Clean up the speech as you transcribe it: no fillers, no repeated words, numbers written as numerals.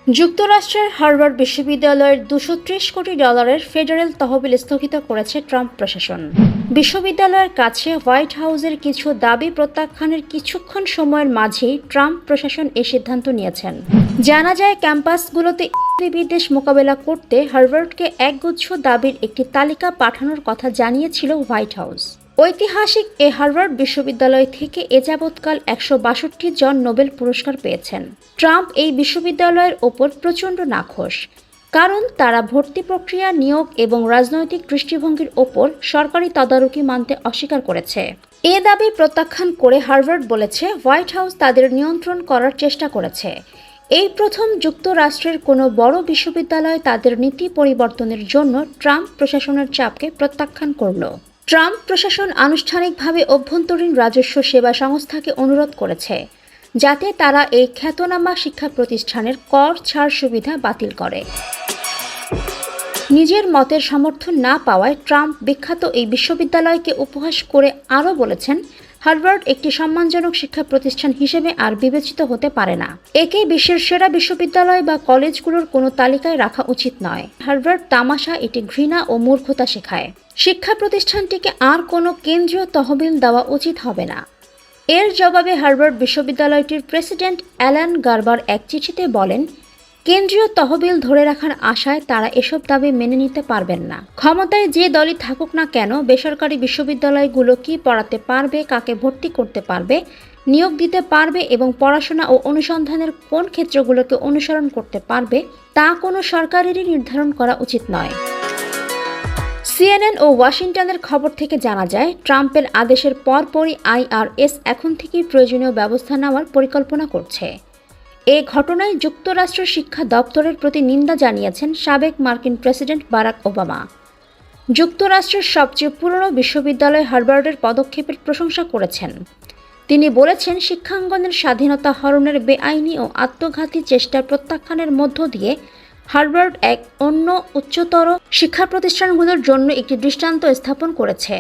যুক্তরাষ্ট্রের হার্ভার্ড বিশ্ববিদ্যালয়ের $230 কোটি ফেডারেল তহবিল স্থগিত করেছে ট্রাম্প প্রশাসন। বিশ্ববিদ্যালয়ের কাছে হোয়াইট হাউসের কিছু দাবি প্রত্যাখ্যানের কিছুক্ষণ সময়ের মাঝেই ট্রাম্প প্রশাসন এই সিদ্ধান্ত নিয়েছেন। জানা যায়, ক্যাম্পাসগুলোতে বিদ্বেষ মোকাবেলা করতে হার্ভার্ডকে একগুচ্ছ দাবির একটি তালিকা পাঠানোর কথা জানিয়েছিল হোয়াইট হাউস। ঐতিহাসিক এই হার্ভার্ড বিশ্ববিদ্যালয় থেকে এ যাবৎকাল 162 জন নোবেল পুরস্কার পেয়েছেন। ট্রাম্প এই বিশ্ববিদ্যালয়ের ওপর প্রচণ্ড নাখোশ, কারণ তারা ভর্তি প্রক্রিয়া, নিয়োগ এবং রাজনৈতিক দৃষ্টিভঙ্গির ওপর সরকারি তদারকি মানতে অস্বীকার করেছে। এ দাবি প্রত্যাখ্যান করে হার্ভার্ড বলেছে, হোয়াইট হাউস তাদের নিয়ন্ত্রণ করার চেষ্টা করেছে। এই প্রথম যুক্তরাষ্ট্রের কোনো বড় বিশ্ববিদ্যালয় তাদের নীতি পরিবর্তনের জন্য ট্রাম্প প্রশাসনের চাপকে প্রত্যাখ্যান করল। ট্রাম্প প্রশাসন আনুষ্ঠানিকভাবে অভ্যন্তরীণ রাজস্ব সেবা সংস্থাকে অনুরোধ করেছে যাতে তারা এই খ্যাতনামা শিক্ষা প্রতিষ্ঠানের কর ছাড় সুবিধা বাতিল করে। নিজের মতের সমর্থন না পাওয়ায় ট্রাম্প বিখ্যাত এই বিশ্ববিদ্যালয়কে উপহাস করে আরও বলেছেন, হার্ভার্ড একটি সম্মানজনক শিক্ষা প্রতিষ্ঠান হিসেবে আর বিবেচিত হতে পারে না। একে বিশ্বের সেরা বিশ্ববিদ্যালয় বা কলেজগুলোর কোনো তালিকায় রাখা উচিত নয়। হার্ভার্ড তামাশা, এটি ঘৃণা ও মূর্খতা শেখায়। শিক্ষা প্রতিষ্ঠানটিকে আর কোনো কেন্দ্রীয় তহবিল দেওয়া উচিত হবে না। এর জবাবে হার্ভার্ড বিশ্ববিদ্যালয়টির প্রেসিডেন্ট অ্যালান গার্বার এক চিঠিতে বলেন, কেন্দ্রীয় তহবিল ধরে রাখার আশায় তারা এসব দাবি মেনে নিতে পারবেন না। ক্ষমতায় যে দলই থাকুক না কেন, বেসরকারি বিশ্ববিদ্যালয়গুলো কি পড়াতে পারবে, কাকে ভর্তি করতে পারবে, নিয়োগ দিতে পারবে এবং পড়াশোনা ও অনুসন্ধানের কোন ক্ষেত্রগুলোকে অনুসরণ করতে পারবে, তা কোনো সরকারেরই নির্ধারণ করা উচিত নয়। CNN ও ওয়াশিংটনের খবর থেকে জানা যায়, ট্রাম্পের আদেশের পরপরই IRS এখন থেকেই প্রয়োজনীয় ব্যবস্থা নেওয়ার পরিকল্পনা করছে। এ ঘটনায় যুক্তরাষ্ট্রের শিক্ষা দপ্তরের প্রতি নিন্দা জানিয়েছেন সাবেক মার্কিন প্রেসিডেন্ট বারাক ওবামা। যুক্তরাষ্ট্রের সবচেয়ে পুরনো বিশ্ববিদ্যালয় হার্ভার্ডের পদক্ষেপের প্রশংসা করেছেন। তিনি বলেছেন, শিক্ষাঙ্গনের স্বাধীনতা হরণের বেআইনি ও আত্মঘাতী চেষ্টার প্রত্যাখ্যানের মধ্য দিয়ে হার্ভার্ড অন্য উচ্চতর শিক্ষা প্রতিষ্ঠানগুলোর জন্য একটি দৃষ্টান্ত স্থাপন করেছে।